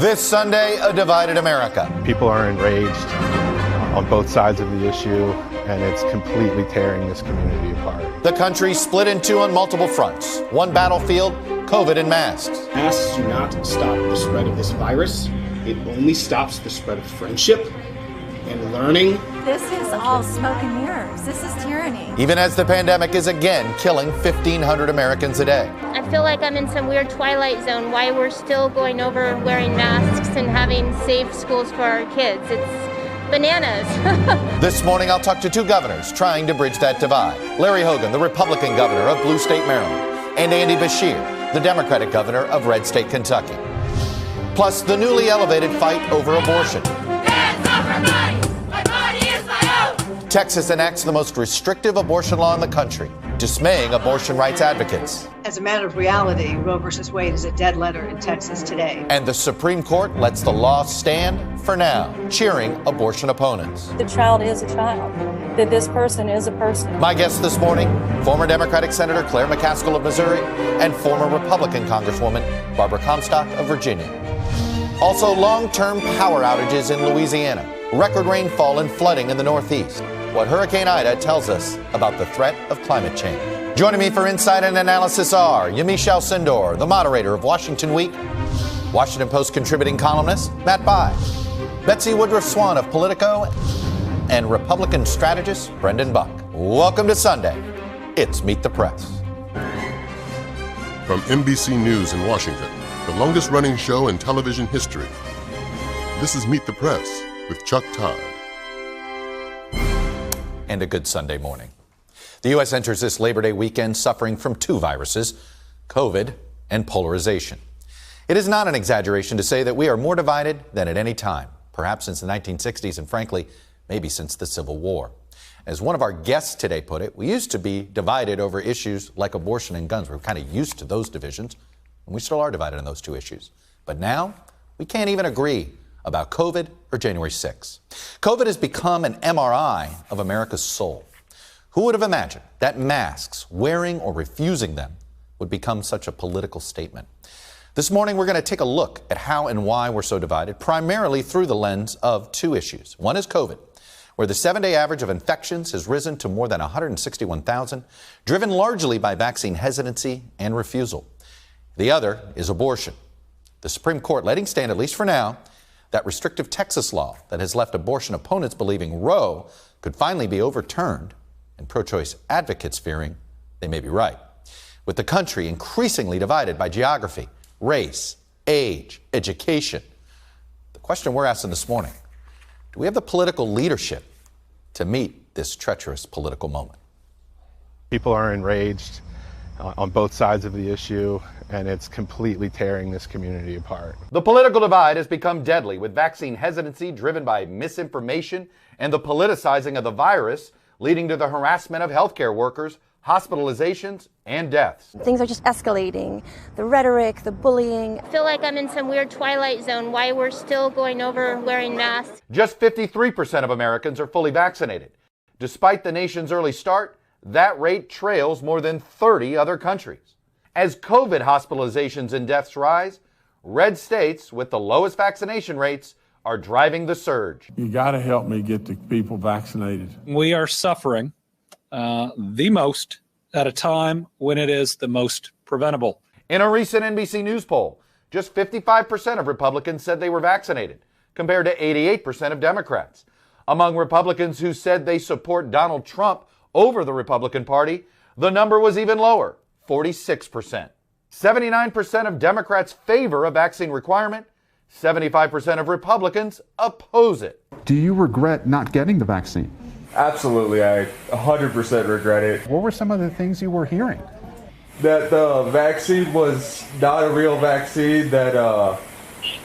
This Sunday, a divided America. People are enraged on both sides of the issue, and it's completely tearing this community apart. The country split in two on multiple fronts. One battlefield, COVID and masks. Masks do not stop the spread of this virus. It only stops the spread of friendship and learning. This is all smoke and mirrors. This is tyranny. Even as the pandemic is again killing 1,500 Americans a day. I feel like I'm in some weird twilight zone, why we're still going over wearing masks and having safe schools for our kids. It's bananas. This morning, I'll talk to two governors trying to bridge that divide. Larry Hogan, the Republican governor of Blue State, Maryland, and Andy Beshear, the Democratic governor of Red State, Kentucky. Plus, the newly elevated fight over abortion. Texas enacts the most restrictive abortion law in the country, dismaying abortion rights advocates. As a matter of reality, Roe v. Wade is a dead letter in Texas today. And the Supreme Court lets the law stand for now, cheering abortion opponents. The child is a child, that this person is a person. My guest this morning, former Democratic Senator Claire McCaskill of Missouri and former Republican Congresswoman Barbara Comstock of Virginia. Also, long-term power outages in Louisiana, record rainfall and flooding in the Northeast. What Hurricane Ida tells us about the threat of climate change. Joining me for insight and analysis are Yamiche Alcindor, the moderator of Washington Week, Washington Post contributing columnist Matt Bai, Betsy Woodruff Swan of Politico, and Republican strategist Brendan Buck. Welcome to Sunday. It's Meet the Press. From NBC News in Washington, the longest-running show in television history, this is Meet the Press with Chuck Todd. And a good Sunday morning. The U.S. enters this Labor Day weekend suffering from two viruses, COVID and polarization. It is not an exaggeration to say that we are more divided than at any time, perhaps since the 1960s and frankly, maybe since the Civil War. As one of our guests today put it, we used to be divided over issues like abortion and guns. We're kind of used to those divisions, and we still are divided on those two issues. But now, we can't even agree about COVID or January 6th. COVID has become an MRI of America's soul. Who would have imagined that masks, wearing or refusing them, would become such a political statement? This morning, we're going to take a look at how and why we're so divided, primarily through the lens of two issues. One is COVID, where the 7-day average of infections has risen to more than 161,000, driven largely by vaccine hesitancy and refusal. The other is abortion. The Supreme Court letting stand, at least for now, that restrictive Texas law that has left abortion opponents believing Roe could finally be overturned and pro-choice advocates fearing they may be right. With the country increasingly divided by geography, race, age, education, the question we're asking this morning, do we have the political leadership to meet this treacherous political moment? People are enraged on both sides of the issue, and it's completely tearing this community apart. The political divide has become deadly, with vaccine hesitancy driven by misinformation and the politicizing of the virus, leading to the harassment of healthcare workers, hospitalizations, and deaths. Things are just escalating. The rhetoric, the bullying. I feel like I'm in some weird twilight zone, why we're still going over wearing masks. Just 53% of Americans are fully vaccinated. Despite the nation's early start, that rate trails more than 30 other countries. As COVID hospitalizations and deaths rise, red states with the lowest vaccination rates are driving the surge. You got to help me get the people vaccinated. We are suffering the most at a time when it is the most preventable. In a recent NBC News poll, just 55% of Republicans said they were vaccinated, compared to 88% of Democrats. Among Republicans who said they support Donald Trump over the Republican Party, the number was even lower, 46%. 79% of Democrats favor a vaccine requirement. 75% of Republicans oppose it. Do you regret not getting the vaccine? Absolutely, I 100% regret it. What were some of the things you were hearing? That the vaccine was not a real vaccine, that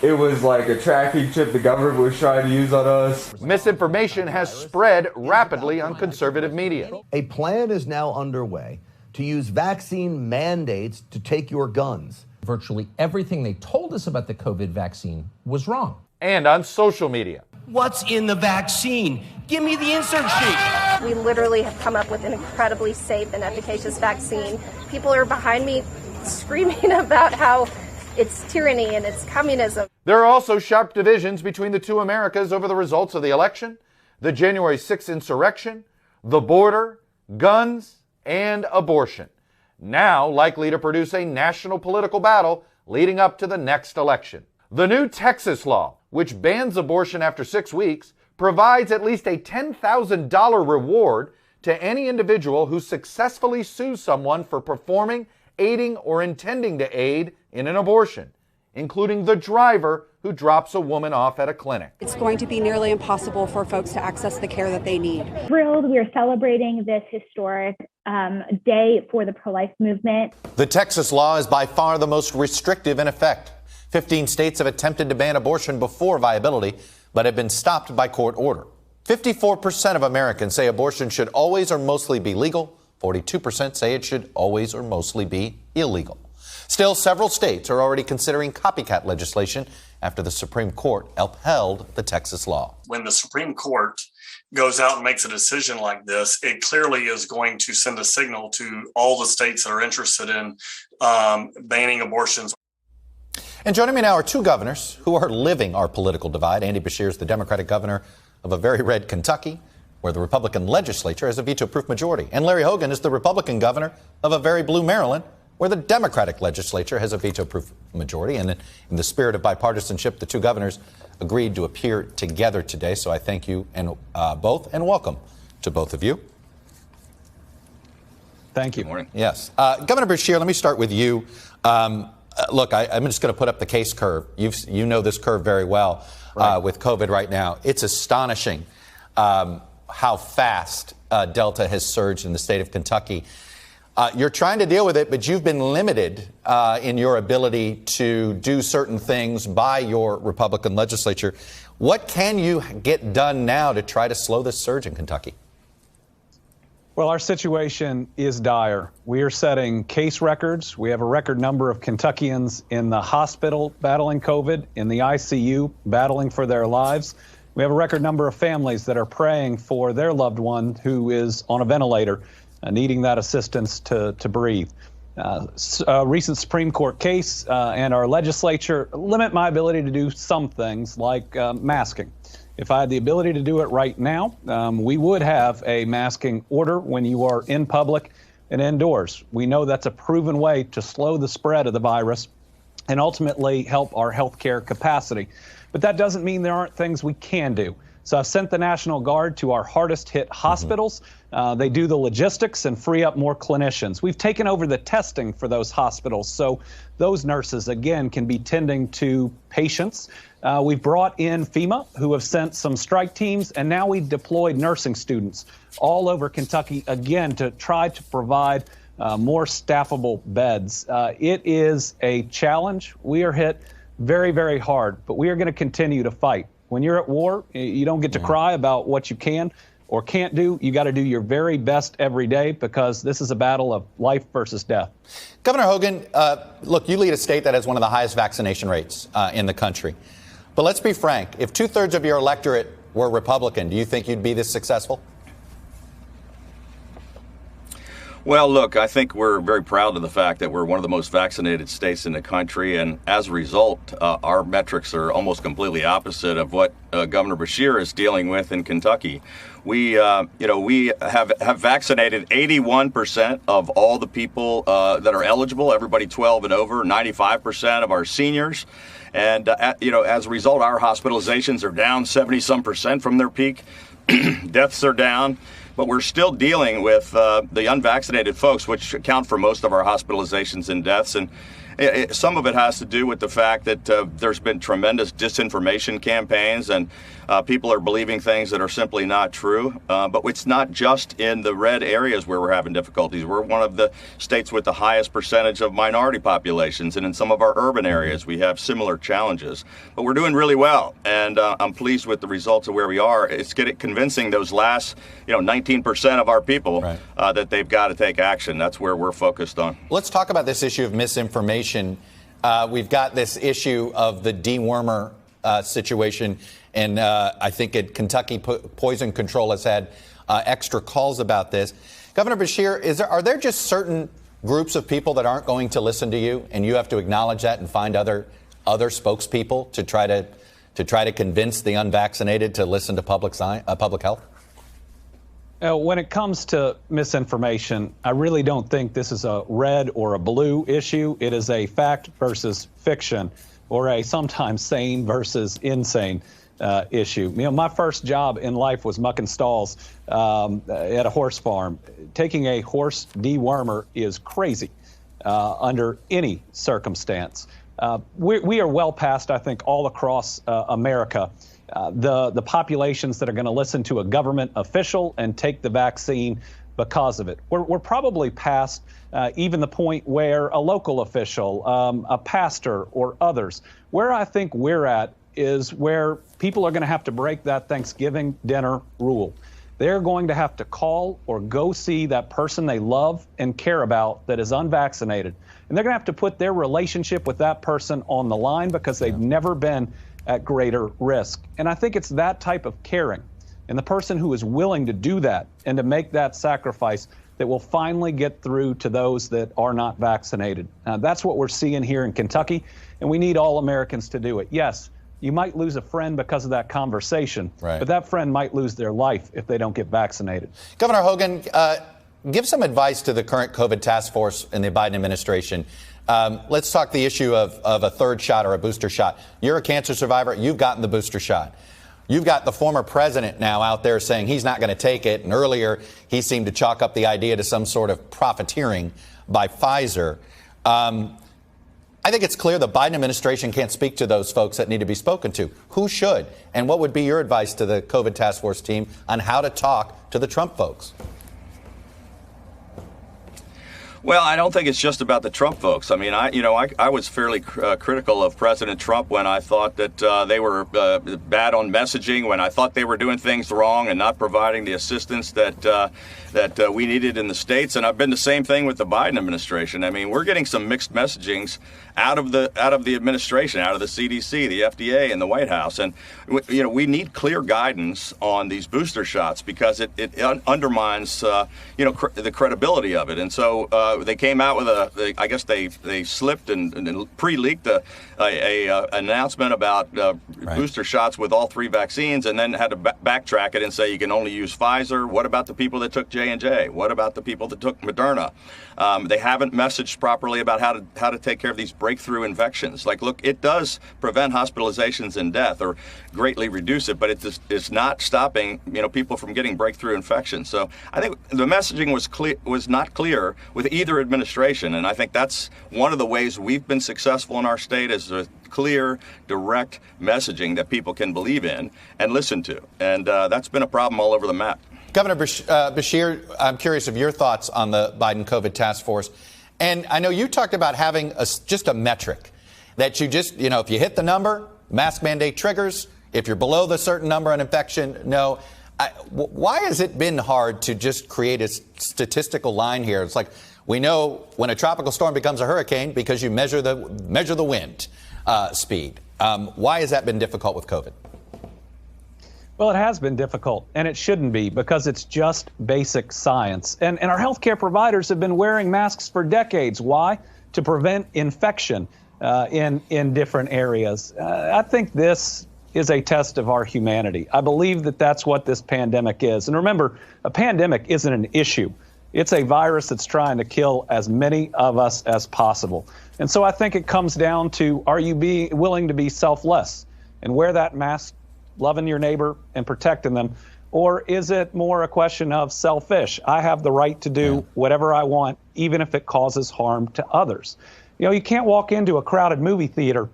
it was like a tracking chip the government was trying to use on us. Misinformation has spread rapidly on conservative media. A plan is now underway to use vaccine mandates to take your guns. Virtually everything they told us about the COVID vaccine was wrong. And on social media. What's in the vaccine? Give me the insert sheet. We literally have come up with an incredibly safe and efficacious vaccine. People are behind me screaming about how It's tyranny and it's communism. There are also sharp divisions between the two Americas over the results of the election, the January 6th insurrection, the border, guns, and abortion. Now likely to produce a national political battle leading up to the next election. The new Texas law, which bans abortion after 6 weeks, provides at least a $10,000 reward to any individual who successfully sues someone for performing, aiding, or intending to aid in an abortion, including the driver who drops a woman off at a clinic. It's going to be nearly impossible for folks to access the care that they need. Thrilled we are celebrating this historic day for the pro-life movement. The Texas law is by far the most restrictive in effect. 15 states have attempted to ban abortion before viability, but have been stopped by court order. 54% of Americans say abortion should always or mostly be legal. 42% say it should always or mostly be illegal. Still, several states are already considering copycat legislation after the Supreme Court upheld the Texas law. When the Supreme Court goes out and makes a decision like this, it clearly is going to send a signal to all the states that are interested in banning abortions. And joining me now are two governors who are living our political divide. Andy Beshear is the Democratic governor of a very red Kentucky, where the Republican legislature has a veto-proof majority. And Larry Hogan is the Republican governor of a very blue Maryland, where the Democratic legislature has a veto-proof majority. And in the spirit of bipartisanship, the two governors agreed to appear together today. So I thank you and both, and welcome to both of you. Thank you. Good morning. Yes. Governor Beshear, let me start with you. Look, I'm just going to put up the case curve. You know this curve very well with COVID right now. It's astonishing how fast Delta has surged in the state of Kentucky. You're trying to deal with it, but you've been limited in your ability to do certain things by your Republican legislature. What can you get done now to try to slow this surge in Kentucky? Well, our situation is dire. We are setting case records. We have a record number of Kentuckians in the hospital battling COVID, in the ICU battling for their lives. We have a record number of families that are praying for their loved one who is on a ventilator, needing that assistance to breathe. A recent Supreme Court case and our legislature limit my ability to do some things like masking. If I had the ability to do it right now, we would have a masking order when you are in public and indoors. We know that's a proven way to slow the spread of the virus and ultimately help our healthcare capacity. But that doesn't mean there aren't things we can do. So I've sent the National Guard to our hardest hit hospitals. They do the logistics and free up more clinicians. We've taken over the testing for those hospitals, so those nurses, again, can be tending to patients. We've brought in FEMA, who have sent some strike teams, and now we've deployed nursing students all over Kentucky, again, to try to provide more staffable beds. It is a challenge. We are hit very, very hard, but we are going to continue to fight. When you're at war, you don't get to cry about what you can or can't do. You got to do your very best every day, because this is a battle of life versus death. Governor Hogan, look, you lead a state that has one of the highest vaccination rates in the country. But let's be frank, if 2/3 of your electorate were Republican, do you think you'd be this successful? Well, look, I think we're very proud of the fact that we're one of the most vaccinated states in the country. And as a result, our metrics are almost completely opposite of what Governor Beshear is dealing with in Kentucky. We have vaccinated 81% of all the people that are eligible, everybody 12 and over, 95% of our seniors. And, as a result, our hospitalizations are down 70-some% from their peak. Deaths are down. But we're still dealing with the unvaccinated folks, which account for most of our hospitalizations and deaths. And some of it has to do with the fact that there's been tremendous disinformation campaigns, and people are believing things that are simply not true. But it's not just in the red areas where we're having difficulties. We're one of the states with the highest percentage of minority populations, and in some of our urban areas we have similar challenges. But we're doing really well, and I'm pleased with the results of where we are. It's convincing those last 19% of our people that they've got to take action. That's where we're focused on. Let's talk about this issue of misinformation. We've got this issue of the dewormer situation, and I think at Kentucky Poison Control has had extra calls about this. Governor Beshear, are there just certain groups of people that aren't going to listen to you, and you have to acknowledge that and find other spokespeople to try to convince the unvaccinated to listen to public health? When it comes to misinformation, I really don't think this is a red or a blue issue. It is a fact versus fiction, or a sometimes sane versus insane issue. You know, my first job in life was mucking stalls at a horse farm. Taking a horse dewormer is crazy under any circumstance. We are well past, I think, all across America, the populations that are going to listen to a government official and take the vaccine because of it. We're probably past even the point where a local official, a pastor, or others. Where I think we're at is where people are going to have to break that Thanksgiving dinner rule. They're going to have to call or go see that person they love and care about that is unvaccinated. And they're going to have to put their relationship with that person on the line because they've never been at greater risk. And I think it's that type of caring and the person who is willing to do that and to make that sacrifice that will finally get through to those that are not vaccinated. That's what we're seeing here in Kentucky, and we need all Americans to do it. Yes, you might lose a friend because of that conversation, but that friend might lose their life if they don't get vaccinated. Governor Hogan, give some advice to the current COVID task force in the Biden administration. Let's talk the issue of a third shot or a booster shot. You're a cancer survivor. You've gotten the booster shot. You've got the former president now out there saying he's not going to take it. And earlier, he seemed to chalk up the idea to some sort of profiteering by Pfizer. I think it's clear the Biden administration can't speak to those folks that need to be spoken to. Who should? And what would be your advice to the COVID task force team on how to talk to the Trump folks? Well, I don't think it's just about the Trump folks. I mean, I was fairly critical of President Trump when I thought that they were bad on messaging, when I thought they were doing things wrong and not providing the assistance that we needed in the states. And I've been the same thing with the Biden administration. I mean, we're getting some mixed messagings out of the administration, out of the CDC, the FDA, and the White House. And we need clear guidance on these booster shots because it undermines the credibility of it. And so they came out with I guess they slipped and pre-leaked a announcement about booster shots with all three vaccines, and then had to backtrack it and say you can only use Pfizer. What about the people that took J&J? What about the people that took Moderna? They haven't messaged properly about how to take care of these breakthrough infections. Like, look, it does prevent hospitalizations and death, or greatly reduce it, but it's not stopping people from getting breakthrough infections. So I think the messaging was not clear with either administration, and I think that's one of the ways we've been successful in our state is a clear, direct messaging that people can believe in and listen to, and that's been a problem all over the map. Governor Beshear, I'm curious of your thoughts on the Biden COVID task force. And I know you talked about having just a metric that you just, if you hit the number, mask mandate triggers. If you're below the certain number on infection, no. Why has it been hard to just create a statistical line here? It's like we know when a tropical storm becomes a hurricane because you measure the wind speed. Why has that been difficult with COVID? Well, it has been difficult, and it shouldn't be, because it's just basic science. And our healthcare providers have been wearing masks for decades. Why? To prevent infection in different areas. I think this is a test of our humanity. I believe that that's what this pandemic is. And remember, a pandemic isn't an issue. It's a virus that's trying to kill as many of us as possible. And so I think it comes down to, are you willing to be selfless and wear that mask, loving your neighbor and protecting them? Or is it more a question of selfish? I have the right to do whatever I want, even if it causes harm to others. You can't walk into a crowded movie theater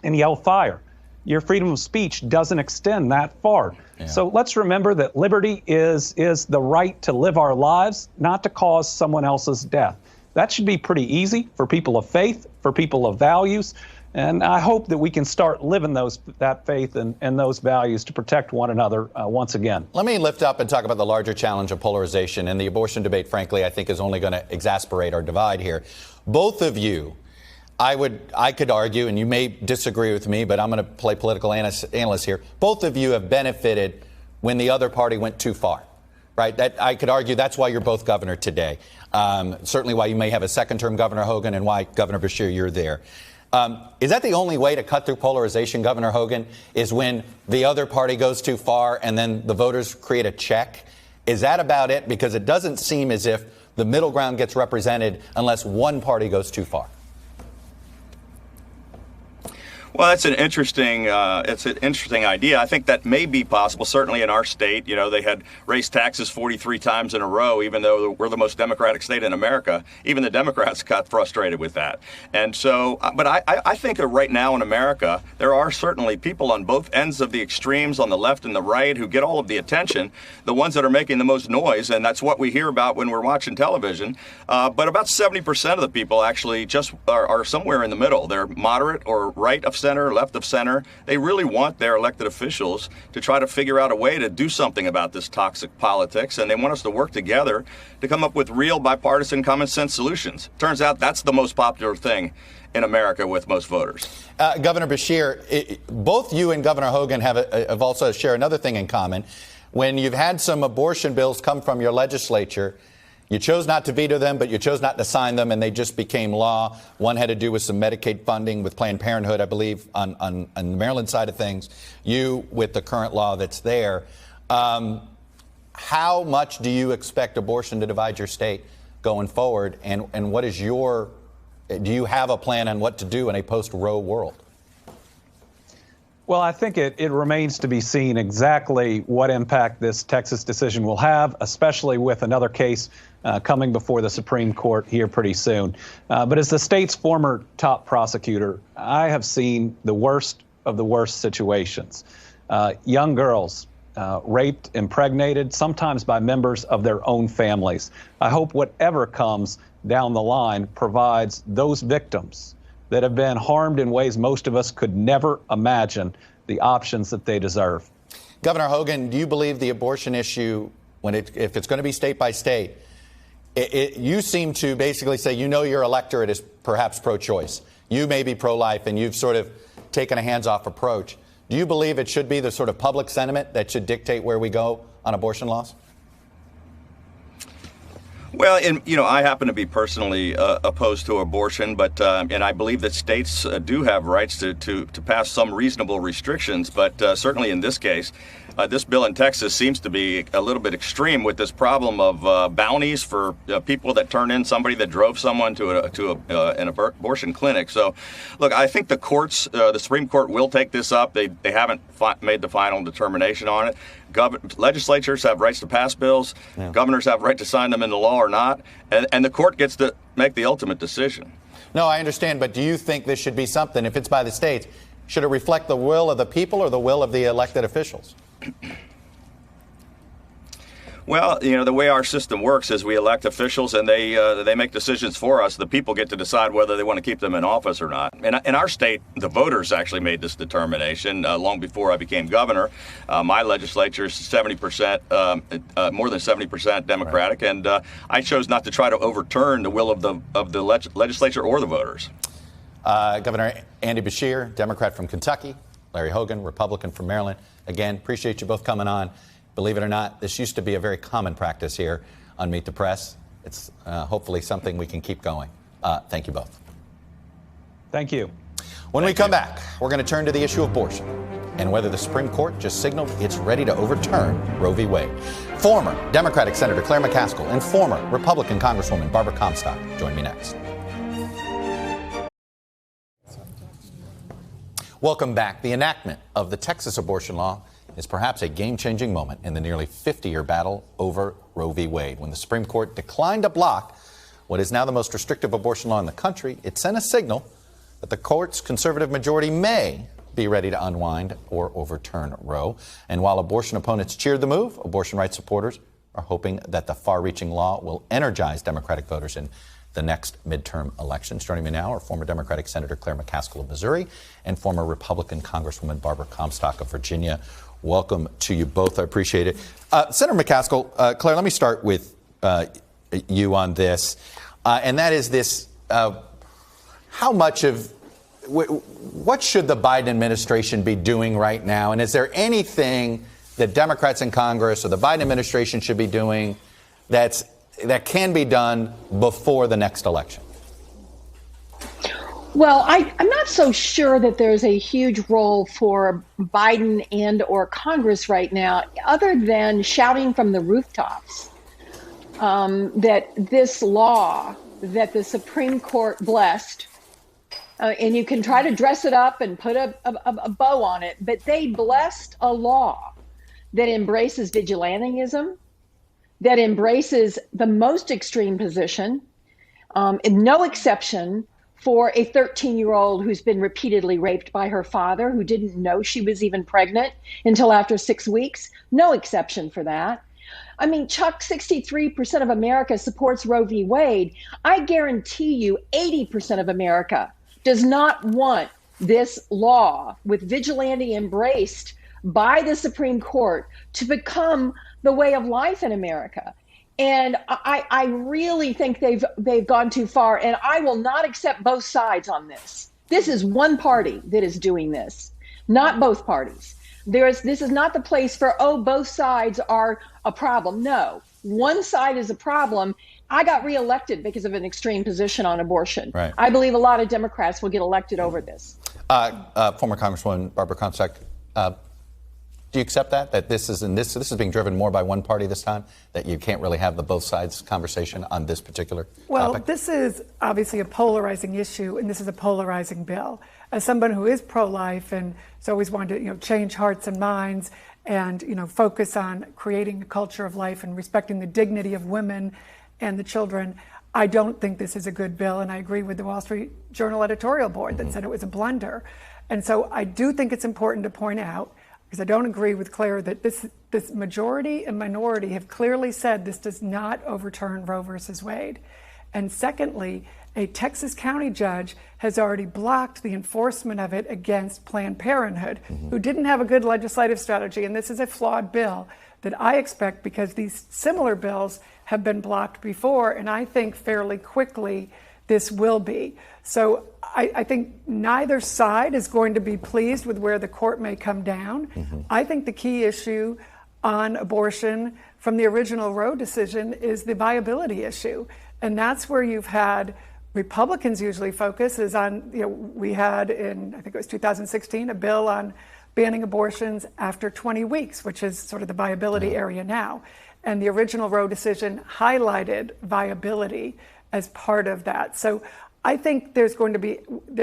and yell fire. Your freedom of speech doesn't extend that far. Yeah. So let's remember that liberty is the right to live our lives, not to cause someone else's death. That should be pretty easy for people of faith, for people of values. And I hope that we can start living that faith and those values to protect one another once again. Let me lift up and talk about the larger challenge of polarization. And the abortion debate, frankly, I think is only going to exacerbate our divide here. Both of you, I could argue, and you may disagree with me, but I'm going to play political analyst here. Both of you have benefited when the other party went too far. right? That I could argue that's why you're both governor today. Certainly why you may have a second-term Governor Hogan and why, Governor Beshear, you're there. Is that the only way to cut through polarization, Governor Hogan, is when the other party goes too far and then the voters create a check? Is that about it? Because it doesn't seem as if the middle ground gets represented unless one party goes too far. Well, that's an interesting. It's an interesting idea. I think that may be possible. Certainly in our state, you know, they had raised taxes 43 times in a row, even though we're the most democratic state in America. Even the Democrats got frustrated with that. And so, but I think that right now in America, there are certainly people on both ends of the extremes, on the left and the right, who get all of the attention, the ones that are making the most noise, and that's what we hear about when we're watching television. But about 70% of the people actually just are somewhere in the middle. They're moderate or right of center, left of center. They really want their elected officials to try to figure out a way to do something about this toxic politics, and they want us to work together to come up with real bipartisan common sense solutions. Turns out that's the most popular thing in America with most voters. Governor Beshear, both you and Governor Hogan have also share another thing in common. When you've had some abortion bills come from your legislature, you chose not to veto them, but you chose not to sign them, and they just became law. One had to do with some Medicaid funding with Planned Parenthood, I believe, on the Maryland side of things. You with the current law that's there. How much do you expect abortion to divide your state going forward? And what is do you have a plan on what to do in a post-Roe world? Well, I think it remains to be seen exactly what impact this Texas decision will have, especially with another case coming before the Supreme Court here pretty soon. But as the state's former top prosecutor, I have seen the worst of the worst situations. Young girls raped, impregnated, sometimes by members of their own families. I hope whatever comes down the line provides those victims that have been harmed in ways most of us could never imagine the options that they deserve. Governor Hogan, do you believe the abortion issue, if it's going to be state by state, you seem to basically say, you know, your electorate is perhaps pro-choice. You may be pro-life, and you've sort of taken a hands-off approach. Do you believe it should be the sort of public sentiment that should dictate where we go on abortion laws? Well, I happen to be personally opposed to abortion, but and I believe that states do have rights to pass some reasonable restrictions. But certainly in this case, this bill in Texas seems to be a little bit extreme with this problem of bounties for people that turn in somebody that drove someone to an abortion clinic. So, look, I think the courts, the Supreme Court, will take this up. They haven't made the final determination on it. Legislatures have rights to pass bills. Yeah. Governors have a right to sign them into law or not. And the court gets to make the ultimate decision. No, I understand. But do you think this should be something, if it's by the states, should it reflect the will of the people or the will of the elected officials? Well, the way our system works is we elect officials and they make decisions for us. The people get to decide whether they want to keep them in office or not. And in our state, the voters actually made this determination long before I became governor. My legislature is 70%, more than 70% Democratic, right. And I chose not to try to overturn the will of the legislature or the voters. Governor Andy Beshear, Democrat from Kentucky, Larry Hogan, Republican from Maryland. Again, appreciate you both coming on. Believe it or not, this used to be a very common practice here on Meet the Press. It's hopefully something we can keep going. Thank you both. Thank you. When we come back, we're going to turn to the issue of abortion and whether the Supreme Court just signaled it's ready to overturn Roe v. Wade. Former Democratic Senator Claire McCaskill and former Republican Congresswoman Barbara Comstock join me next. Welcome back. The enactment of the Texas abortion law is perhaps a game-changing moment in the nearly 50-year battle over Roe v. Wade. When the Supreme Court declined to block what is now the most restrictive abortion law in the country, it sent a signal that the court's conservative majority may be ready to unwind or overturn Roe. And while abortion opponents cheered the move, abortion rights supporters are hoping that the far-reaching law will energize Democratic voters in the next midterm elections. Joining me now are former Democratic Senator Claire McCaskill of Missouri and former Republican Congresswoman Barbara Comstock of Virginia. Welcome to you both. I appreciate it. Senator McCaskill, Claire, let me start with you on this. And that is this, what should the Biden administration be doing right now? And is there anything that Democrats in Congress or the Biden administration should be doing that can be done before the next election? Well, I'm not so sure that there's a huge role for Biden and or Congress right now, other than shouting from the rooftops that this law that the Supreme Court blessed, and you can try to dress it up and put a bow on it, but they blessed a law that embraces vigilantism, that embraces the most extreme position, and no exception for a 13-year-old who's been repeatedly raped by her father, who didn't know she was even pregnant until after 6 weeks. No exception for that. I mean, Chuck, 63% of America supports Roe v. Wade. I guarantee you 80% of America does not want this law with vigilante embraced by the Supreme Court to become the way of life in America. And I really think they've gone too far, and I will not accept both sides on this. This is one party that is doing this, not both parties. This is not the place for, both sides are a problem. No, one side is a problem. I got reelected because of an extreme position on abortion. Right. I believe a lot of Democrats will get elected over this. Former Congresswoman Barbara Comstock, do you accept that this is being driven more by one party this time, that you can't really have the both sides conversation on this particular topic? This is obviously a polarizing issue, and this is a polarizing bill. As someone who is pro-life and has always wanted to, change hearts and minds and, focus on creating a culture of life and respecting the dignity of women and the children, I don't think this is a good bill, and I agree with the Wall Street Journal editorial board that said it was a blunder. And so I do think it's important to point out, because I don't agree with Claire, that this majority and minority have clearly said this does not overturn Roe versus Wade. And secondly, a Texas county judge has already blocked the enforcement of it against Planned Parenthood, who didn't have a good legislative strategy. And this is a flawed bill that I expect, because these similar bills have been blocked before, and I think fairly quickly this will be. So I think neither side is going to be pleased with where the court may come down. I think the key issue on abortion from the original Roe decision is the viability issue. And that's where you've had Republicans usually focus is on, we had in, I think it was 2016, a bill on banning abortions after 20 weeks, which is sort of the viability area now. And the original Roe decision highlighted viability as part of that. So I think there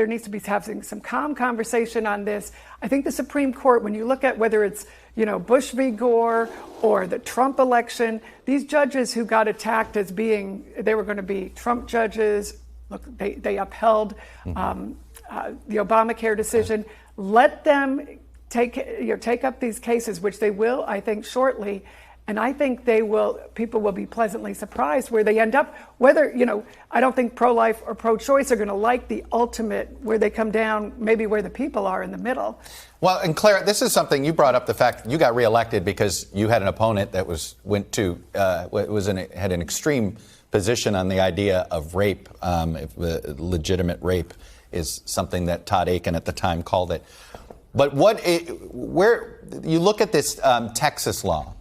needs to be having some calm conversation on this. I think the Supreme Court, when you look at whether it's, Bush v. Gore or the Trump election, these judges who got attacked as being, they were going to be Trump judges, look, they upheld the Obamacare decision. Let them take up these cases, which they will, I think, shortly. And I think people will be pleasantly surprised where they end up, whether, I don't think pro-life or pro-choice are going to like the ultimate, where they come down, maybe where the people are in the middle. Well, and Claire, this is something you brought up, the fact that you got reelected because you had an opponent that had an extreme position on the idea of rape. Legitimate rape is something that Todd Aiken at the time called it. But where you look at this Texas law,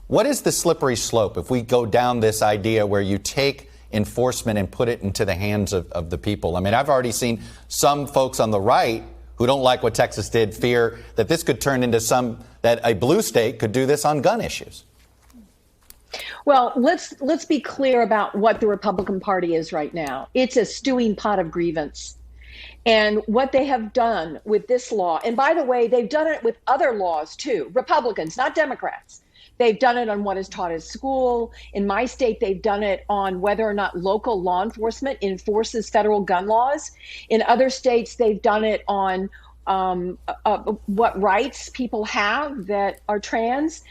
what is the slippery slope if we go down this idea where you take enforcement and put it into the hands of the people? I mean, I've already seen some folks on the right who don't like what Texas did fear that this could turn into that a blue state could do this on gun issues. Well, let's be clear about what the Republican Party is right now. It's a stewing pot of grievance. And what they have done with this law, and by the way, they've done it with other laws too, Republicans, not Democrats. They've done it on what is taught at school. In my state, they've done it on whether or not local law enforcement enforces federal gun laws. In other states, they've done it on what rights people have that are trans.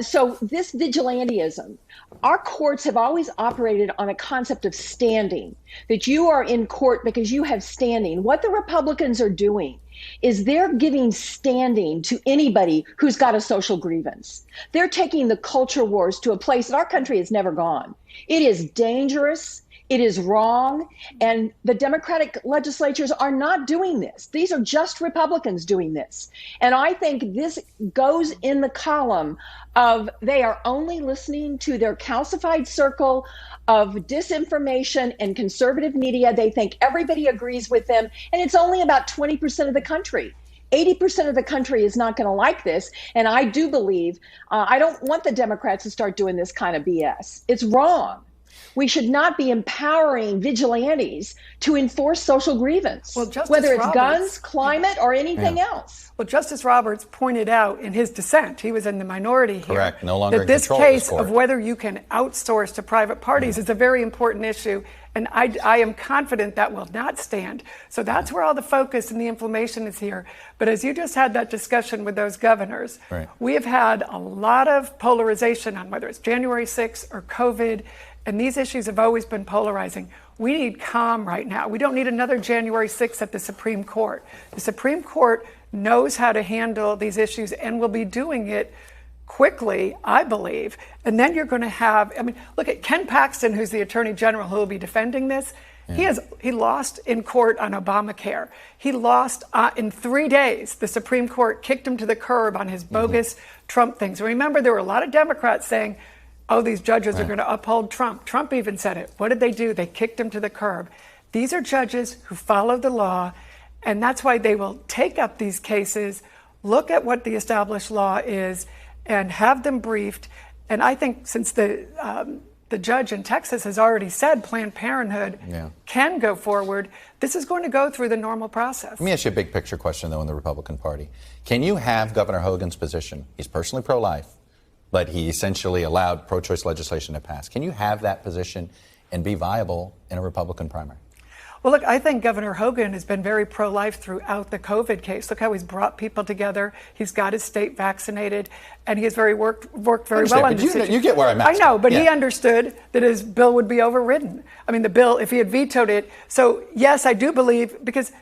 So this vigilantism, our courts have always operated on a concept of standing, that you are in court because you have standing. What the Republicans are doing is they're giving standing to anybody who's got a social grievance. They're taking the culture wars to a place that our country has never gone. It is dangerous. It is wrong. And the Democratic legislatures are not doing this. These are just Republicans doing this. And I think this goes in the column of they are only listening to their calcified circle of disinformation and conservative media. They think everybody agrees with them. And it's only about 20% of the country. 80% of the country is not going to like this. And I do believe, I don't want the Democrats to start doing this kind of BS. It's wrong. We should not be empowering vigilantes to enforce social grievance, whether it's guns, climate, or anything else. Well, Justice Roberts pointed out in his dissent, he was in the minority here, correct, no longer that this case of whether you can outsource to private parties is a very important issue. And I am confident that will not stand. So that's where all the focus and the inflammation is here. But as you just had that discussion with those governors, we have had a lot of polarization on whether it's January 6th or COVID. And these issues have always been polarizing. We need calm right now. We don't need another January 6th at the Supreme Court. The Supreme Court knows how to handle these issues and will be doing it quickly, I believe. And then you're going to have, I mean, look at Ken Paxton, who's the Attorney General who will be defending this. He lost in court on Obamacare. He lost in 3 days. The Supreme Court kicked him to the curb on his bogus Trump things. Remember, there were a lot of Democrats saying, oh, these judges are going to uphold Trump. Trump even said it. What did they do? They kicked him to the curb. These are judges who follow the law, and that's why they will take up these cases, look at what the established law is, and have them briefed. And I think since the judge in Texas has already said Planned Parenthood can go forward, this is going to go through the normal process. Let me ask you a big picture question, though, in the Republican Party. Can you have Governor Hogan's position? He's personally pro-life, but he essentially allowed pro-choice legislation to pass. Can you have that position and be viable in a Republican primary? Well, look, I think Governor Hogan has been very pro-life throughout the COVID case. Look how he's brought people together. He's got his state vaccinated, and he has worked very well on this issue. You get where I'm at. I know, but he understood that his bill would be overridden. I mean, the bill, if he had vetoed it. So, yes, I do believe, because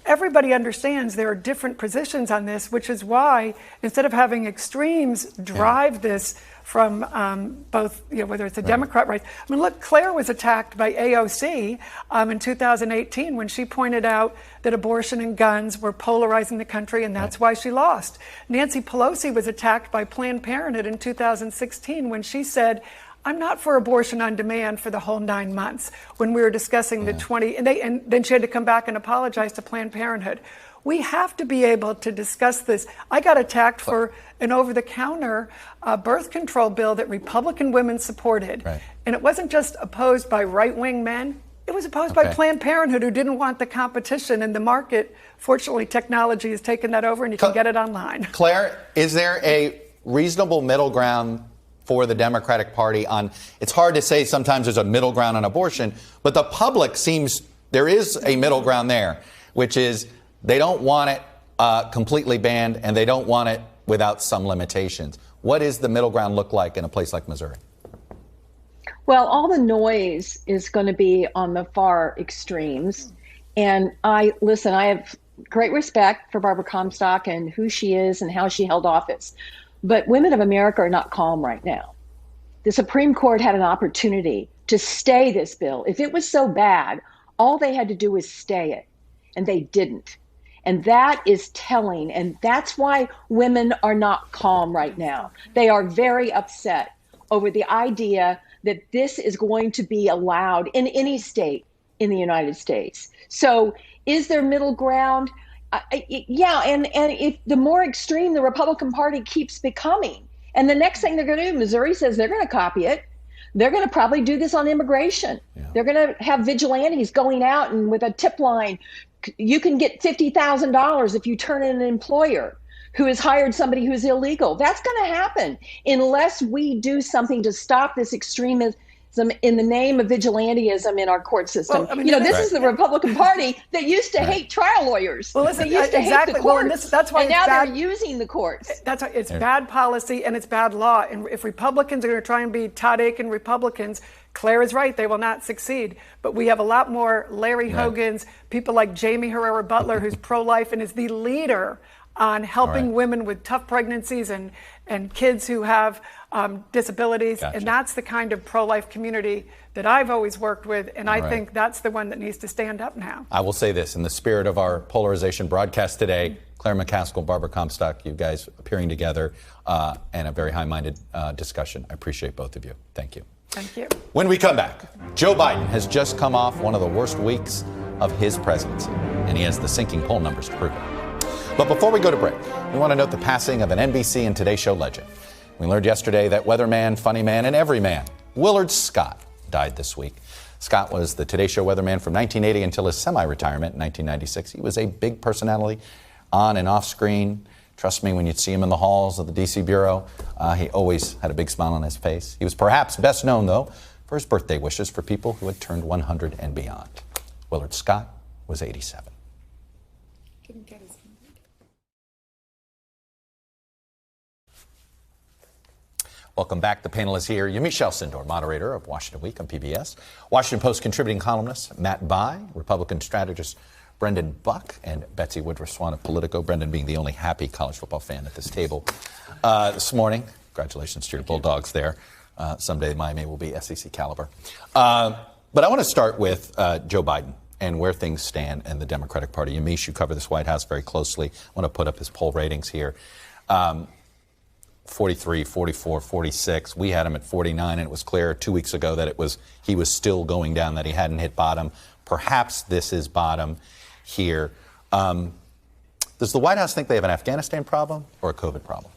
everybody understands there are different positions on this, which is why instead of having extremes drive this from both, whether it's a Democrat right. I mean, look, Claire was attacked by AOC in 2018 when she pointed out that abortion and guns were polarizing the country, and that's why she lost. Nancy Pelosi was attacked by Planned Parenthood in 2016 when she said, I'm not for abortion on demand for the whole 9 months, when we were discussing the 20, and then she had to come back and apologize to Planned Parenthood. We have to be able to discuss this. I got attacked for an over-the-counter birth control bill that Republican women supported. And it wasn't just opposed by right-wing men. It was opposed by Planned Parenthood, who didn't want the competition in the market. Fortunately, technology has taken that over, and you can get it online. Claire, is there a reasonable middle ground for the Democratic Party on, it's hard to say sometimes there's a middle ground on abortion, but the public seems there is a middle ground there, which is they don't want it completely banned and they don't want it without some limitations. What does the middle ground look like in a place like Missouri? Well, all the noise is going to be on the far extremes. And I have great respect for Barbara Comstock and who she is and how she held office. But women of America are not calm right now. The Supreme Court had an opportunity to stay this bill. If it was so bad, all they had to do was stay it, and they didn't. And that is telling, and that's why women are not calm right now. They are very upset over the idea that this is going to be allowed in any state in the United States. So is there middle ground? Yeah, and if the more extreme the Republican Party keeps becoming, and the next thing they're going to do, Missouri says they're going to copy it. They're going to probably do this on immigration. They're going to have vigilantes going out and with a tip line, you can get $50,000 if you turn in an employer who has hired somebody who's illegal. That's going to happen unless we do something to stop this extremism in the name of vigilantism in our court system. Well, this is the Republican Party that used to hate trial lawyers. Well, listen, they used to hate the courts. Well, that's why and now they're using the courts. That's why it's bad policy and it's bad law. And if Republicans are going to try and be Todd Aiken Republicans, Claire is right, they will not succeed. But we have a lot more Larry Hogans, people like Jamie Herrera Butler, who's pro-life and is the leader on helping right. women with tough pregnancies and kids who have disabilities. Gotcha. And that's the kind of pro-life community that I've always worked with. And I right. think that's the one that needs to stand up now. I will say this, in the spirit of our polarization broadcast today, Claire McCaskill, Barbara Comstock, you guys appearing together, and a very high-minded discussion. I appreciate both of you. Thank you. Thank you. When we come back, Joe Biden has just come off one of the worst weeks of his presidency, and he has the sinking poll numbers to prove it. But before we go to break, we want to note the passing of an NBC and Today Show legend. We learned yesterday that weatherman, funny man, and everyman Willard Scott died this week. Scott was the Today Show weatherman from 1980 until his semi-retirement in 1996. He was a big personality on and off screen. Trust me, when you'd see him in the halls of the D.C. Bureau, he always had a big smile on his face. He was perhaps best known, though, for his birthday wishes for people who had turned 100 and beyond. Willard Scott was 87. Welcome back. The panel is here. Michelle Sindor, moderator of Washington Week on PBS. Washington Post contributing columnist Matt Bai, Republican strategist Brendan Buck, and Betsy Woodruff-Swan of Politico. Brendan being the only happy college football fan at this table this morning. Congratulations to your Bulldogs there. Someday Miami will be SEC caliber. But I want to start with Joe Biden and where things stand in the Democratic Party. Yamiche, you cover this White House very closely. I want to put up his poll ratings here. 43, 44, 46. We had him at 49, and it was clear 2 weeks ago that he was still going down, that he hadn't hit bottom. Perhaps this is bottom here. Does the White House think they have an Afghanistan problem or a COVID problem?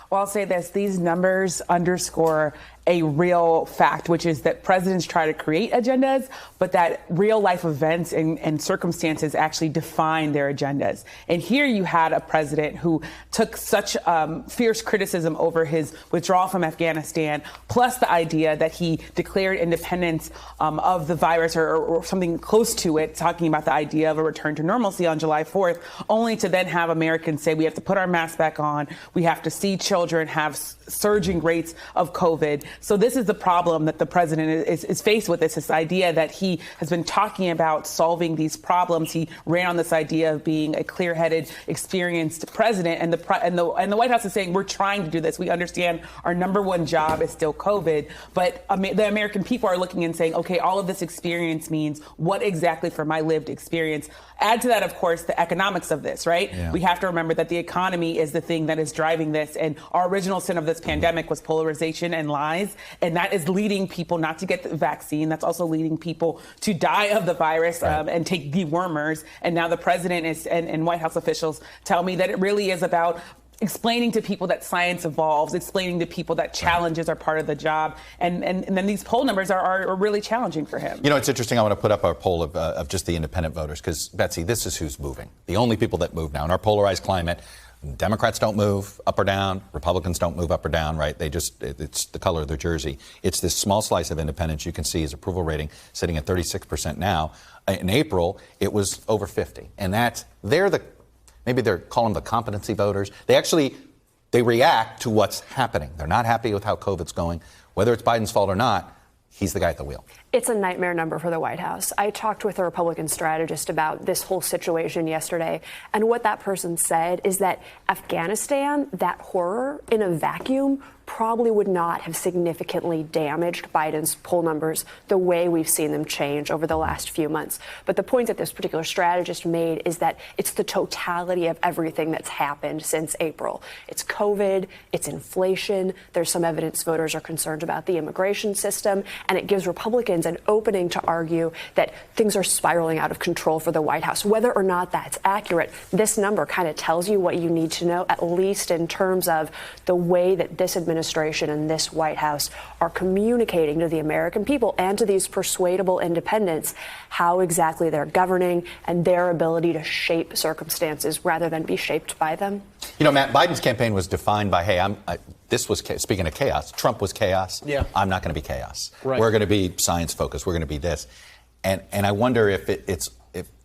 Well, I'll say this. These numbers underscore a real fact, which is that presidents try to create agendas, but that real life events and circumstances actually define their agendas. And here you had a president who took such fierce criticism over his withdrawal from Afghanistan, plus the idea that he declared independence of the virus or something close to it, talking about the idea of a return to normalcy on July 4th, only to then have Americans say we have to put our masks back on, we have to see children have surging rates of COVID. So this is the problem that the president is faced with, is this idea that he has been talking about solving these problems. He ran on this idea of being a clear-headed, experienced president, and the White House is saying we're trying to do this. We understand our number one job is still COVID, but the American people are looking and saying, okay, all of this experience means what exactly for my lived experience? Add to that, of course, the economics of this, right? Yeah. We have to remember that the economy is the thing that is driving this, and our original sin of this pandemic was polarization and lies, and that is leading people not to get the vaccine. That's also leading people to die of the virus and take dewormers. And now the president and White House officials tell me that it really is about explaining to people that science evolves, explaining to people that challenges are part of the job. And then these poll numbers are really challenging for him. You know, it's interesting. I want to put up our poll of just the independent voters, because, Betsy, this is who's moving. The only people that move now in our polarized climate. Democrats don't move up or down. Republicans don't move up or down, right? It's the color of their jersey. It's this small slice of independents. You can see his approval rating sitting at 36% now. In April, it was over 50. And maybe they're calling them the competency voters. They react to what's happening. They're not happy with how COVID's going. Whether it's Biden's fault or not, he's the guy at the wheel. It's a nightmare number for the White House. I talked with a Republican strategist about this whole situation yesterday, and what that person said is that Afghanistan, that horror in a vacuum, probably would not have significantly damaged Biden's poll numbers the way we've seen them change over the last few months. But the point that this particular strategist made is that it's the totality of everything that's happened since April. It's COVID, it's inflation, there's some evidence voters are concerned about the immigration system, and it gives Republicans an opening to argue that things are spiraling out of control for the White House. Whether or not that's accurate, this number kind of tells you what you need to know, at least in terms of the way that this administration and this White House are communicating to the American people and to these persuadable independents how exactly they're governing and their ability to shape circumstances rather than be shaped by them. You know, Matt, Biden's campaign was defined by, hey, this was, speaking of chaos, Trump was chaos. Yeah. I'm not going to be chaos. Right. We're going to be science focused. We're going to be this. And I wonder if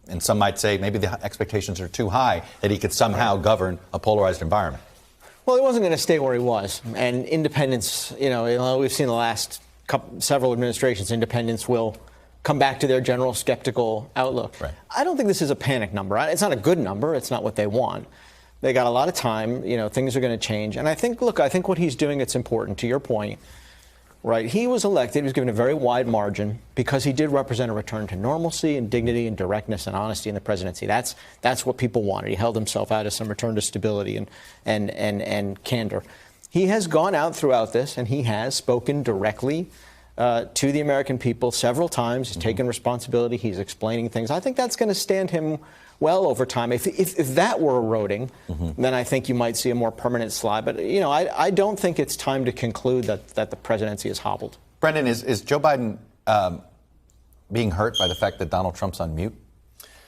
and some might say maybe the expectations are too high, that he could somehow govern a polarized environment. Well, he wasn't going to stay where he was. And independents, we've seen the last several administrations, independents will come back to their general skeptical outlook. Right. I don't think this is a panic number. It's not a good number. It's not what they want. They got a lot of time. Things are going to change. And I think what he's doing, it's important, to your point, right? He was elected. He was given a very wide margin because he did represent a return to normalcy and dignity and directness and honesty in the presidency. That's what people wanted. He held himself out as some return to stability and candor. He has gone out throughout this, and he has spoken directly to the American people several times. He's taken responsibility. He's explaining things. I think that's going to stand him well over time. If that were eroding, then I think you might see a more permanent slide. But, I don't think it's time to conclude that the presidency is hobbled. Brendan, is Joe Biden being hurt by the fact that Donald Trump's on mute?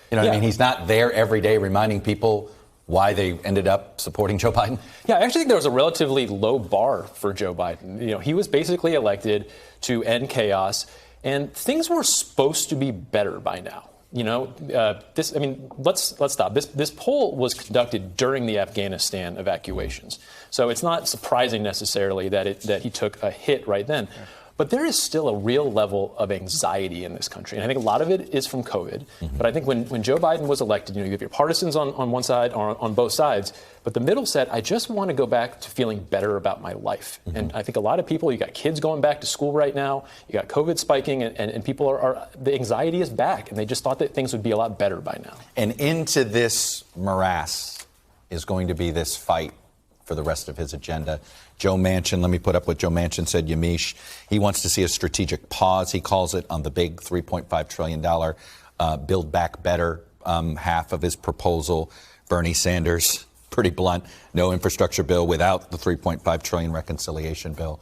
What I mean? He's not there every day reminding people why they ended up supporting Joe Biden? Yeah, I actually think there was a relatively low bar for Joe Biden. He was basically elected to end chaos, and things were supposed to be better by now. Let's stop. This poll was conducted during the Afghanistan evacuations, so it's not surprising necessarily that he took a hit right then. Yeah. But there is still a real level of anxiety in this country. And I think a lot of it is from COVID. But I think when Joe Biden was elected, you have your partisans on one side or on both sides. But the middle said, I just want to go back to feeling better about my life. And I think a lot of people, you got kids going back to school right now. You got COVID spiking and people the anxiety is back. And they just thought that things would be a lot better by now. And into this morass is going to be this fight for the rest of his agenda. Joe Manchin, let me put up what Joe Manchin said, Yamiche. He wants to see a strategic pause, he calls it, on the big $3.5 trillion Build Back Better half of his proposal. Bernie Sanders, pretty blunt, no infrastructure bill without the $3.5 trillion reconciliation bill.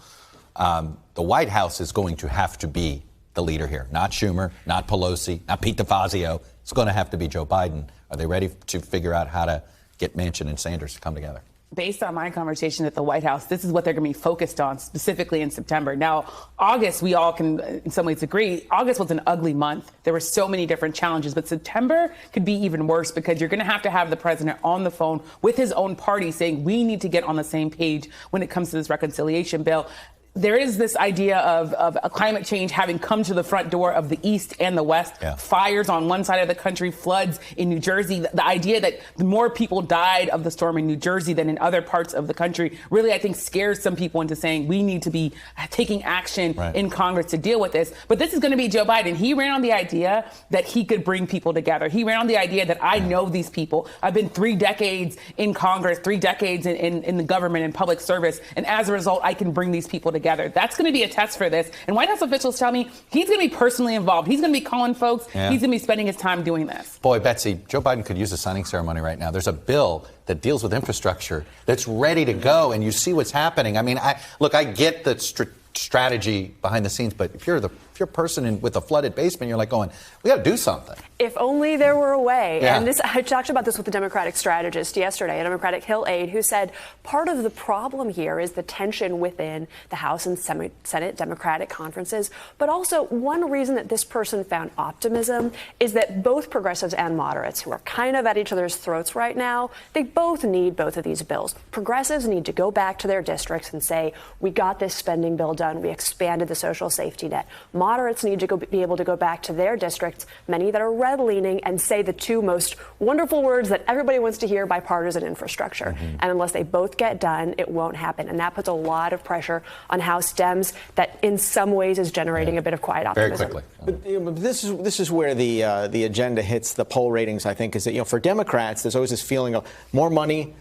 The White House is going to have to be the leader here. Not Schumer, not Pelosi, not Pete DeFazio. It's going to have to be Joe Biden. Are they ready to figure out how to get Manchin and Sanders to come together? Based on my conversation at the White House, this is what they're going to be focused on specifically in September. Now, August, we all can in some ways agree, August was an ugly month. There were so many different challenges, but September could be even worse because you're going to have the president on the phone with his own party saying we need to get on the same page when it comes to this reconciliation bill. There is this idea of a climate change having come to the front door of the East and the West. Yeah. Fires on one side of the country, floods in New Jersey. The idea that more people died of the storm in New Jersey than in other parts of the country really, I think, scares some people into saying we need to be taking action in Congress to deal with this. But this is going to be Joe Biden. He ran on the idea that he could bring people together. He ran on the idea that I know these people. I've been 3 decades in Congress, 3 decades in the government and public service. And as a result, I can bring these people together. That's going to be a test for this. And White House officials tell me he's going to be personally involved. He's going to be calling folks. Yeah. He's going to be spending his time doing this. Boy, Betsy, Joe Biden could use a signing ceremony right now. There's a bill that deals with infrastructure that's ready to go. And you see what's happening. I mean, I get the strategy behind the scenes, but if you're a person with a flooded basement, you're like going, we got to do something. If only there were a way. Yeah. And I talked about this with the Democratic strategist yesterday, a Democratic Hill aide, who said part of the problem here is the tension within the House and Senate Democratic conferences. But also one reason that this person found optimism is that both progressives and moderates, who are kind of at each other's throats right now, they both need both of these bills. Progressives need to go back to their districts and say, we got this spending bill done. We expanded the social safety net. Moderates need to be able to go back to their districts, many that are red-leaning, and say the two most wonderful words that everybody wants to hear: bipartisan infrastructure. And unless they both get done, it won't happen. And that puts a lot of pressure on House Dems that in some ways is generating a bit of quiet optimism. Very quickly. But this is where the agenda hits the poll ratings, I think, is that, for Democrats, there's always this feeling of more money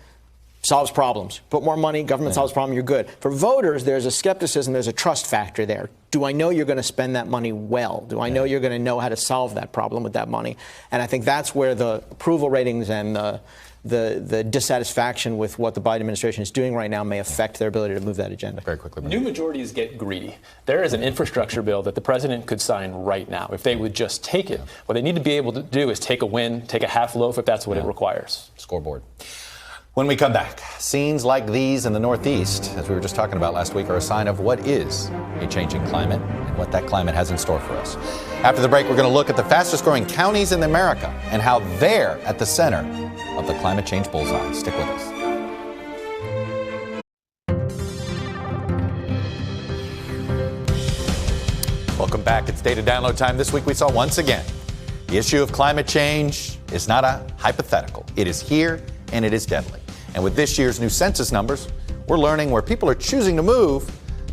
solves problems. Put more money, government solves problem, you're good. For voters, there's a skepticism, there's a trust factor there. Do I know you're going to spend that money well? Do I know you're going to know how to solve that problem with that money? And I think that's where the approval ratings and the dissatisfaction with what the Biden administration is doing right now may affect their ability to move that agenda. Very quickly. New majorities get greedy. There is an infrastructure bill that the president could sign right now if they would just take it. What they need to be able to do is take a win, take a half loaf if that's what it requires. Scoreboard. When we come back, scenes like these in the Northeast, as we were just talking about last week, are a sign of what is a changing climate and what that climate has in store for us. After the break, we're going to look at the fastest growing counties in America and how they're at the center of the climate change bullseye. Stick with us. Welcome back. It's data download time. This week we saw once again the issue of climate change is not a hypothetical. It is here and it is deadly. And with this year's new census numbers, we're learning where people are choosing to move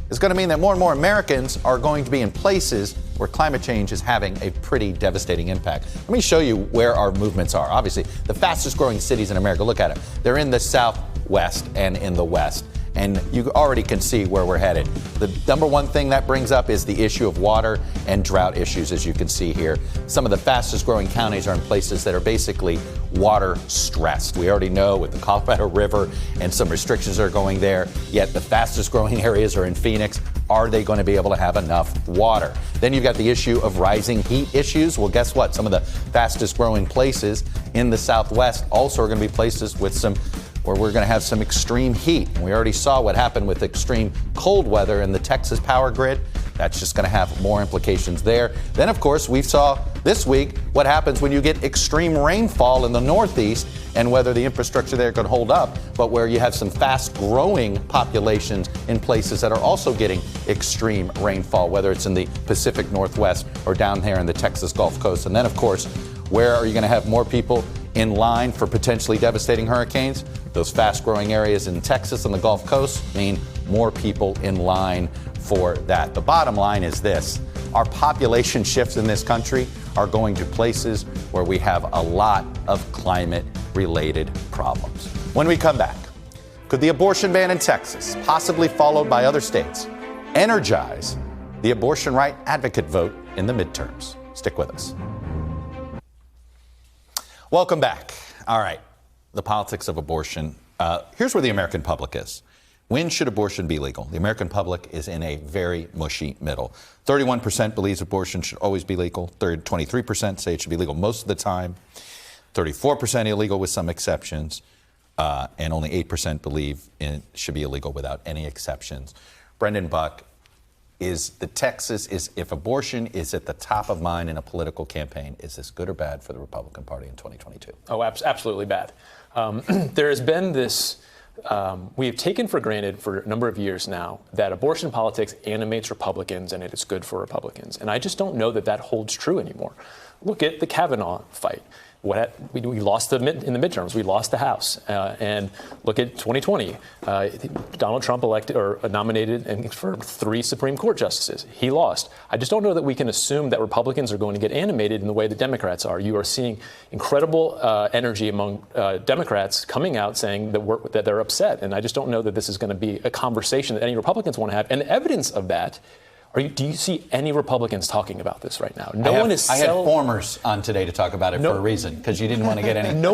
is going to mean that more and more Americans are going to be in places where climate change is having a pretty devastating impact. Let me show you where our movements are. Obviously, the fastest growing cities in America, look at it. They're in the Southwest and in the West. And you already can see where we're headed. The number one thing that brings up is the issue of water and drought issues, as you can see here. Some of the fastest growing counties are in places that are basically water stressed. We already know with the Colorado River and some restrictions are going there, yet the fastest growing areas are in Phoenix. Are they going to be able to have enough water? Then you've got the issue of rising heat issues. Well, guess what? Some of the fastest growing places in the Southwest also are going to be places with where we're going to have some extreme heat. And we already saw what happened with extreme cold weather in the Texas power grid. That's just going to have more implications there. Then, of course, we saw this week what happens when you get extreme rainfall in the Northeast and whether the infrastructure there can hold up, but where you have some fast-growing populations in places that are also getting extreme rainfall, whether it's in the Pacific Northwest or down here in the Texas Gulf Coast. And then, of course, where are you going to have more people in line for potentially devastating hurricanes? Those fast-growing areas in Texas and the Gulf Coast mean more people in line for that. The bottom line is this. Our population shifts in this country are going to places where we have a lot of climate-related problems. When we come back, could the abortion ban in Texas, possibly followed by other states, energize the abortion right advocate vote in the midterms? Stick with us. Welcome back. All right. The politics of abortion. Here's where the American public is. When should abortion be legal? The American public is in a very mushy middle. 31% believes abortion should always be legal. 23% say it should be legal most of the time. 34% illegal with some exceptions. And only 8% believe it should be illegal without any exceptions. Brendan Buck, if abortion is at the top of mind in a political campaign, is this good or bad for the Republican Party in 2022? Oh, absolutely bad. There has been this, we have taken for granted for a number of years now that abortion politics animates Republicans and it is good for Republicans. And I just don't know that holds true anymore. Look at the Kavanaugh fight. We lost in the midterms. We lost the House. And look at 2020. Donald Trump nominated for 3 Supreme Court justices. He lost. I just don't know that we can assume that Republicans are going to get animated in the way that Democrats are. You are seeing incredible energy among Democrats coming out saying that they're upset. And I just don't know that this is going to be a conversation that any Republicans want to have. And evidence of that. Do you see any Republicans talking about this right now? I had formers on today to talk about it for a reason, because you didn't want to get any. No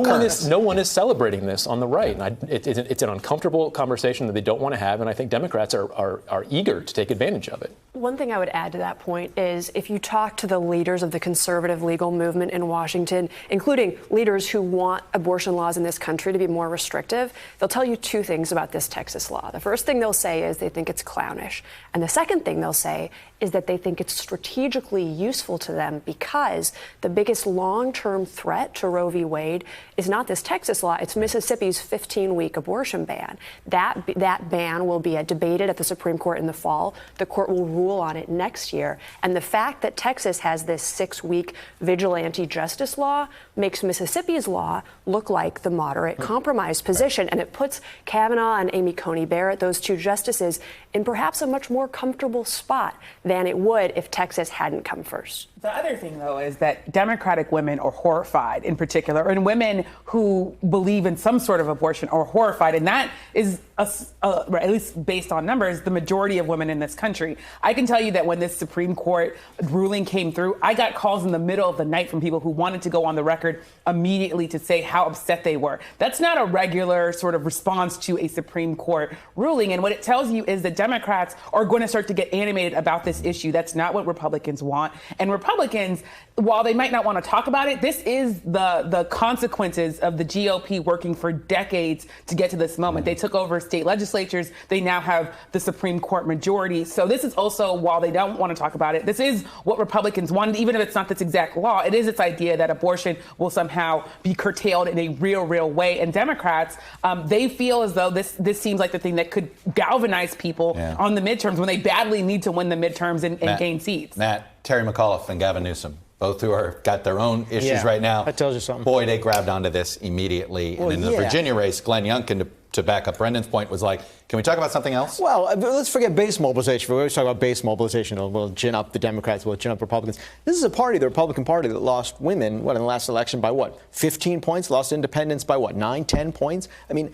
one is celebrating this on the right. And it's an uncomfortable conversation that they don't want to have, and I think Democrats are eager to take advantage of it. One thing I would add to that point is if you talk to the leaders of the conservative legal movement in Washington, including leaders who want abortion laws in this country to be more restrictive, they'll tell you 2 things about this Texas law. The first thing they'll say is they think it's clownish. And the second thing they'll say is that they think it's strategically useful to them because the biggest long-term threat to Roe v. Wade is not this Texas law, it's Mississippi's 15-week abortion ban. That ban will be debated at the Supreme Court in the fall. The court will rule on it next year. And the fact that Texas has this 6-week vigilante justice law makes Mississippi's law look like the moderate compromise position. And it puts Kavanaugh and Amy Coney Barrett, those 2 justices, in perhaps a much more comfortable spot than it would if Texas hadn't come first. The other thing, though, is that Democratic women are horrified in particular, and women who believe in some sort of abortion are horrified. And that is, at least based on numbers, the majority of women in this country. I can tell you that when this Supreme Court ruling came through, I got calls in the middle of the night from people who wanted to go on the record immediately to say how upset they were. That's not a regular sort of response to a Supreme Court ruling. And what it tells you is that Democrats are going to start to get animated about this issue. That's not what Republicans want. And Republicans, while they might not want to talk about it, this is the consequences of the GOP working for decades to get to this moment. They took over state legislatures. They now have the Supreme Court majority. So this is also, while they don't want to talk about it, this is what Republicans wanted, even if it's not this exact law. It is this idea that abortion will somehow be curtailed in a real way. And Democrats, they feel as though this seems like the thing that could galvanize people on the midterms when they badly need to win the midterms and gain seats. Matt, Terry McAuliffe and Gavin Newsom, both who are got their own issues right now. That tells you something. Boy, they grabbed onto this immediately. And in the Virginia race, Glenn Youngkin, to back up Brendan's point, was like, can we talk about something else? Well, let's forget base mobilization. We always talk about base mobilization. We'll gin up the Democrats, we'll gin up Republicans. This is a party, the Republican Party, that lost women, in the last election by 15 points? Lost independents by 9, 10 points? I mean,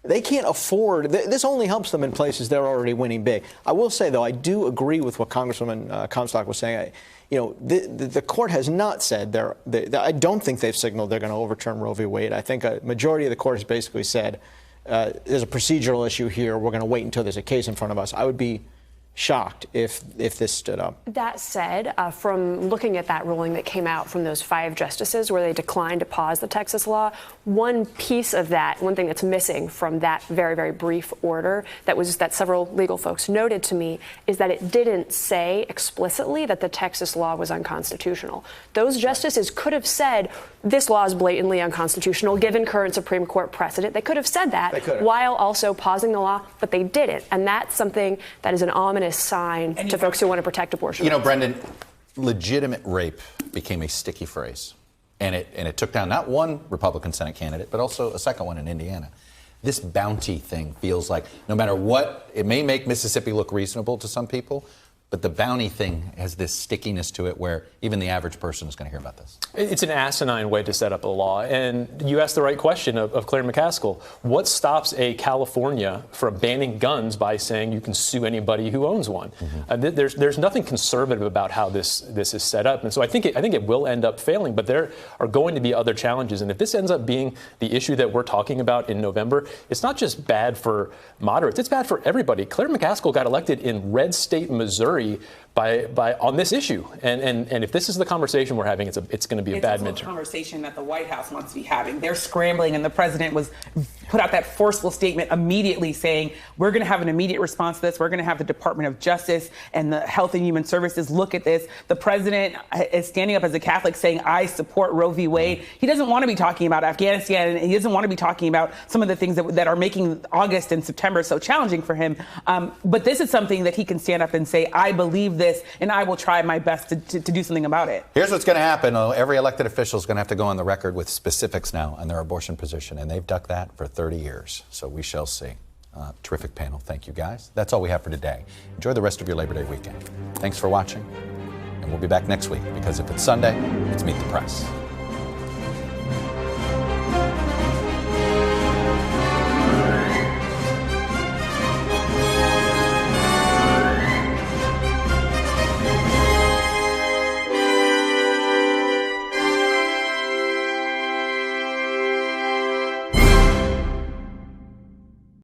they can't afford, this only helps them in places they're already winning big. I will say, though, I do agree with what Congresswoman Comstock was saying. The court has not said I don't think they've signaled they're going to overturn Roe v. Wade. I think a majority of the court has basically said there's a procedural issue here. We're going to wait until there's a case in front of us. I would be shocked if this stood up. That said, from looking at that ruling that came out from those 5 justices where they declined to pause the Texas law, one piece of that, one thing that's missing from that very, very brief order that several legal folks noted to me is that it didn't say explicitly that the Texas law was unconstitutional. Those justices could have said this law is blatantly unconstitutional given current Supreme Court precedent. They could have said that while also pausing the law, but they didn't. And that's something that is an ominous sign to folks who want to protect abortion rights. Brendan, legitimate rape became a sticky phrase. And it took down not one Republican Senate candidate, but also a second one in Indiana. This bounty thing feels like no matter what, it may make Mississippi look reasonable to some people, but the bounty thing has this stickiness to it where even the average person is going to hear about this. It's an asinine way to set up a law. And you asked the right question of Claire McCaskill. What stops a California from banning guns by saying you can sue anybody who owns one? There's nothing conservative about how this is set up. And so I think it will end up failing. But there are going to be other challenges. And if this ends up being the issue that we're talking about in November, it's not just bad for moderates. It's bad for everybody. Claire McCaskill got elected in red state Missouri by on this issue, and if this is the conversation we're having, it's going to be a bad midterm. It's a conversation that the White House wants to be having. They're scrambling, and the president put out that forceful statement immediately saying we're going to have an immediate response to this. We're going to have the Department of Justice and the Health and Human Services look at this. The president is standing up as a Catholic saying I support Roe v. Wade. He doesn't want to be talking about Afghanistan, and he doesn't want to be talking about some of the things that are making August and September so challenging for him. But this is something that he can stand up and say I believe this, and I will try my best to do something about it. Here's what's going to happen. Every elected official is going to have to go on the record with specifics now on their abortion position, and they've ducked that for 30 years. So we shall see. Terrific panel. Thank you, guys. That's all we have for today. Enjoy the rest of your Labor Day weekend. Thanks for watching, and we'll be back next week because if it's Sunday, it's Meet the Press.